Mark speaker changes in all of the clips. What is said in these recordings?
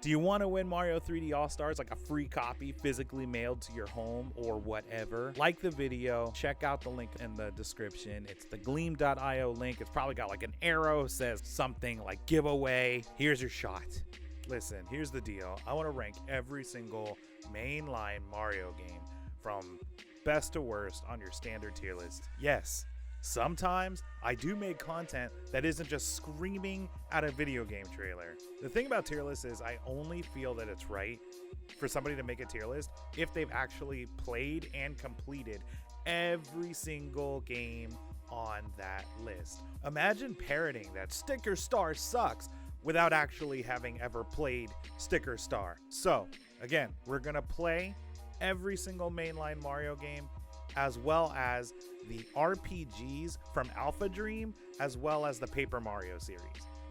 Speaker 1: Do you want to win Mario 3D All-Stars, like a free copy physically mailed to your home or whatever? Like the video, check out the link in the description. It's the gleam.io link. It's probably got like an arrow, says something like giveaway. Here's your shot. Listen, here's the deal. I want to rank every single mainline Mario game from best to worst on your standard tier list. Yes, sometimes I do make content that isn't just screaming at a video game trailer. The thing about tier lists is I only feel that it's right for somebody to make a tier list if they've actually played and completed every single game on that list. Imagine parroting that Sticker Star sucks without actually having ever played Sticker Star. So again, we're gonna play every single mainline Mario game, as well as the RPGs from Alpha Dream, as well as the Paper Mario series.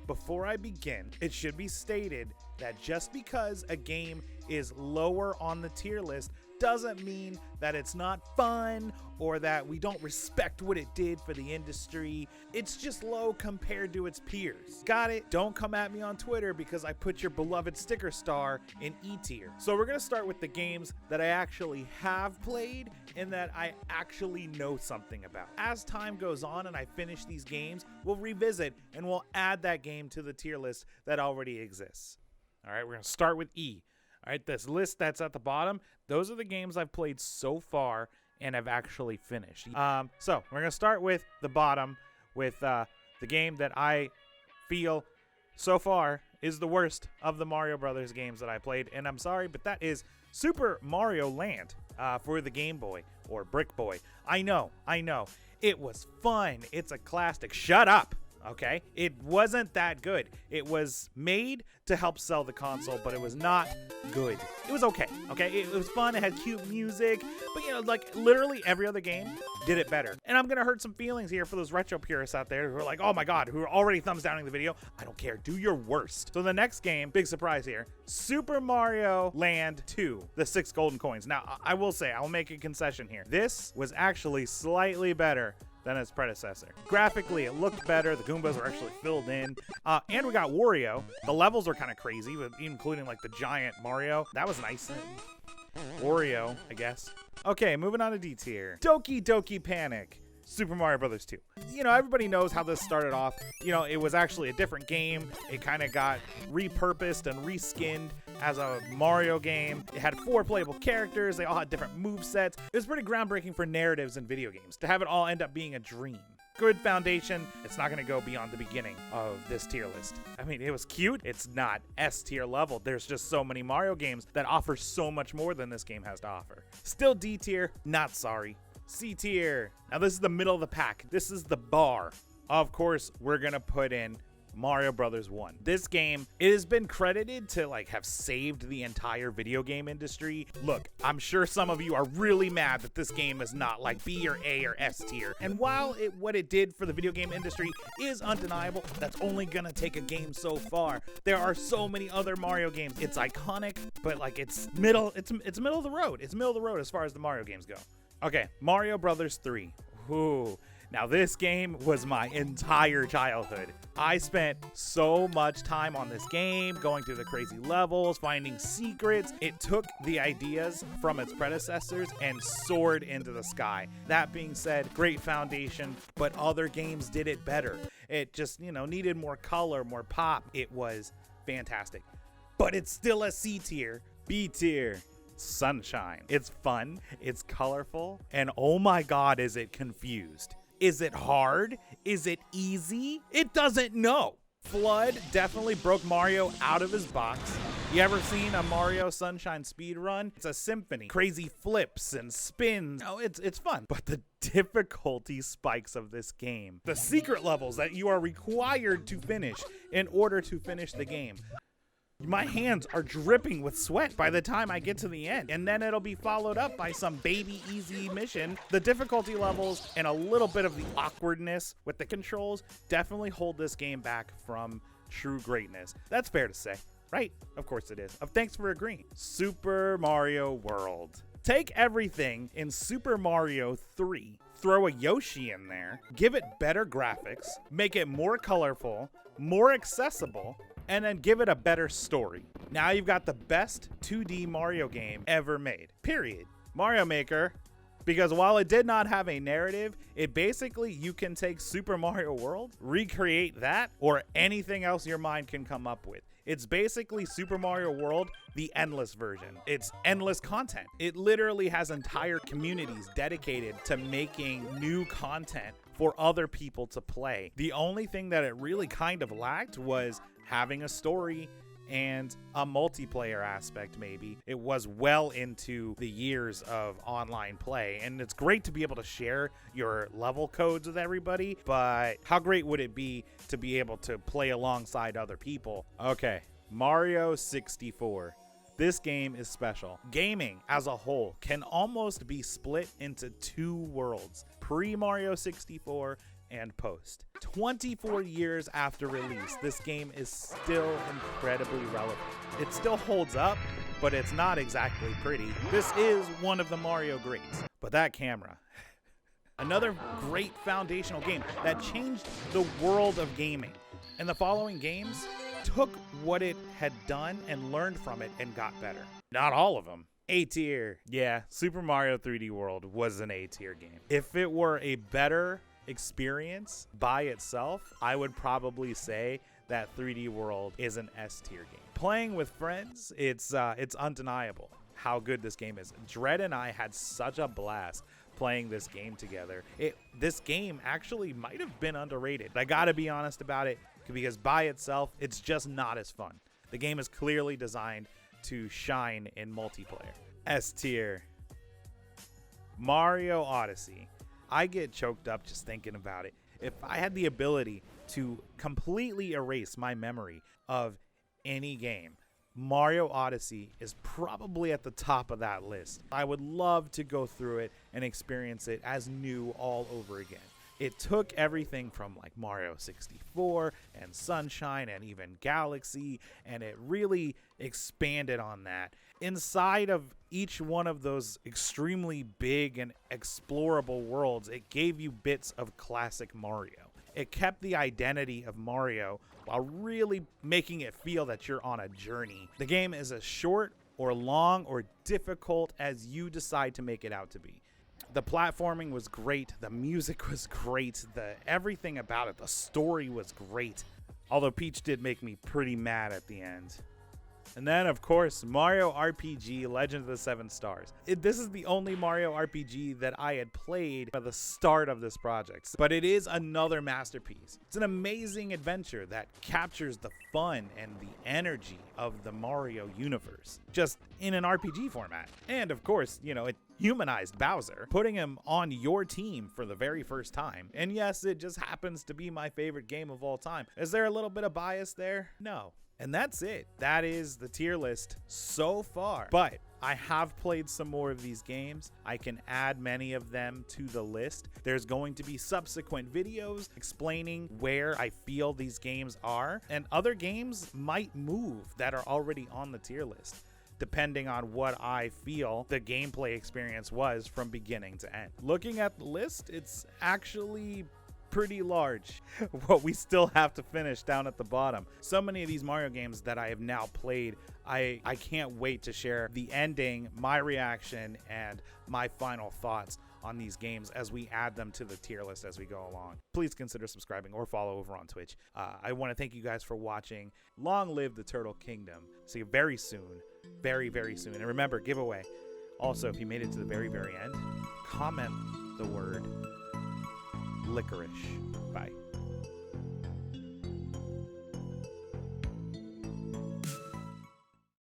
Speaker 1: Before I begin, it should be stated that just because a game is lower on the tier list doesn't mean that it's not fun or that we don't respect what it did for the industry. It's just low compared to its peers. Got it? Don't come at me on Twitter because I put your beloved Sticker Star in E tier. So we're gonna start with the games that I actually have played and that I actually know something about. As time goes on and I finish these games, we'll revisit and we'll add that game to the tier list that already exists. All right, we're gonna start with E. All right, this list that's at the bottom, those are the games I've played so far and have actually finished. So we're going to start with the bottom with the game that I feel so far is the worst of the Mario Brothers games that I played. And I'm sorry, but that is Super Mario Land for the Game Boy or Brick Boy. I know. It was fun. It's a classic. Shut up. Okay, it wasn't that good. It was made to help sell the console, but it was not good. It was okay. It was fun. It had cute music, but you know, like literally every other game did it better. And I'm gonna hurt some feelings here for those retro purists out there who are like, oh my god, who are already thumbs downing the video. I don't care. Do your worst. So the next game, big surprise here, Super Mario Land 2, the 6 golden coins. Now, I will say, I'll make a concession here. This was actually slightly better than its predecessor. Graphically, it looked better. The Goombas were actually filled in. And we got Wario. The levels were kind of crazy, including like the giant Mario. That was nice. Wario, I guess. Okay, moving on to D tier. Doki Doki Panic. Super Mario Brothers 2. You know, everybody knows how this started off. You know, it was actually a different game. It kind of got repurposed and reskinned as a Mario game. It had 4 playable characters. They all had different movesets. It was pretty groundbreaking for narratives in video games to have it all end up being a dream. Good foundation. It's not going to go beyond the beginning of this tier list. I mean, it was cute. It's not S tier level. There's just so many Mario games that offer so much more than this game has to offer. Still D tier. Not sorry. C tier. Now this is the middle of the pack. This is the bar. Of course, we're gonna put in Mario Brothers 1. This game, it has been credited to like have saved the entire video game industry. Look, I'm sure some of you are really mad that this game is not like B or A or S tier. And while what it did for the video game industry is undeniable, that's only gonna take a game so far. There are so many other Mario games. It's iconic, but like it's middle of the road. It's middle of the road as far as the Mario games go. Okay, Mario Brothers 3. Ooh. Now this game was my entire childhood. I spent so much time on this game, going through the crazy levels, finding secrets. It took the ideas from its predecessors and soared into the sky. That being said, great foundation, but other games did it better. It just, you know, needed more color, more pop. It was fantastic. But it's still a C tier. B tier. Sunshine. It's fun, it's colorful, and oh my god, is it confused. Is it hard? Is it easy? It doesn't know. Flood definitely broke Mario out of his box. You ever seen a Mario Sunshine speedrun? It's a symphony. Crazy flips and spins. Oh, it's fun. But the difficulty spikes of this game. The secret levels that you are required to finish in order to finish the game. My hands are dripping with sweat by the time I get to the end, and then it'll be followed up by some baby easy mission. The difficulty levels and a little bit of the awkwardness with the controls definitely hold this game back from true greatness. That's fair to say, right? Of course it is. Thanks for agreeing. Super Mario World. Take everything in Super Mario 3, throw a Yoshi in there, give it better graphics, make it more colorful, more accessible, and then give it a better story. Now you've got the best 2D Mario game ever made, period. Mario Maker, because while it did not have a narrative, it basically, you can take Super Mario World, recreate that, or anything else your mind can come up with. It's basically Super Mario World, the endless version. It's endless content. It literally has entire communities dedicated to making new content for other people to play. The only thing that it really kind of lacked was having a story and a multiplayer aspect. Maybe it was well into the years of online play, and it's great to be able to share your level codes with everybody, but how great would it be to be able to play alongside other people? Okay, Mario 64. This game is special. Gaming as a whole can almost be split into two worlds, pre-Mario 64 and post. 24 years after release, this game is still incredibly relevant. It still holds up, but it's not exactly pretty. This is one of the Mario greats. But that camera. Another great foundational game that changed the world of gaming. And the following games took what it had done and learned from it and got better. Not all of them. A tier. Yeah, Super Mario 3D World was an A tier game. If it were a better experience by itself, I would probably say that 3D World is an S tier game. Playing with friends, it's undeniable how good this game is. Dredd and I had such a blast playing this game together. This game actually might have been underrated. I gotta be honest about it, because by itself, it's just not as fun. The game is clearly designed to shine in multiplayer. S tier. Mario Odyssey. I get choked up just thinking about it. If I had the ability to completely erase my memory of any game, Mario Odyssey is probably at the top of that list. I would love to go through it and experience it as new all over again. It took everything from like Mario 64 and Sunshine and even Galaxy, and it really expanded on that. Inside of each one of those extremely big and explorable worlds, it gave you bits of classic Mario. It kept the identity of Mario while really making it feel that you're on a journey. The game is as short or long or difficult as you decide to make it out to be. The platforming was great. The music was great. Everything about it, the story was great. Although Peach did make me pretty mad at the end. And then, of course, Mario RPG Legend of the Seven Stars. This is the only Mario RPG that I had played at the start of this project, but it is another masterpiece. It's an amazing adventure that captures the fun and the energy of the Mario universe, just in an RPG format. And of course, it humanized Bowser, putting him on your team for the very first time. And yes, it just happens to be my favorite game of all time. Is there a little bit of bias there? No. And that's it. That is the tier list so far. But I have played some more of these games. I can add many of them to the list. There's going to be subsequent videos explaining where I feel these games are, and other games might move that are already on the tier list, depending on what I feel the gameplay experience was from beginning to end. Looking at the list, it's actually pretty large. What we still have to finish down at the bottom. So many of these Mario games that I have now played, I can't wait to share the ending, my reaction, and my final thoughts on these games as we add them to the tier list as we go along. Please consider subscribing or follow over on Twitch. I want to thank you guys for watching. Long live the Turtle Kingdom. See you very soon. Very, very soon. And remember, giveaway. Also, if you made it to the very, very end, comment the word licorice. Bye.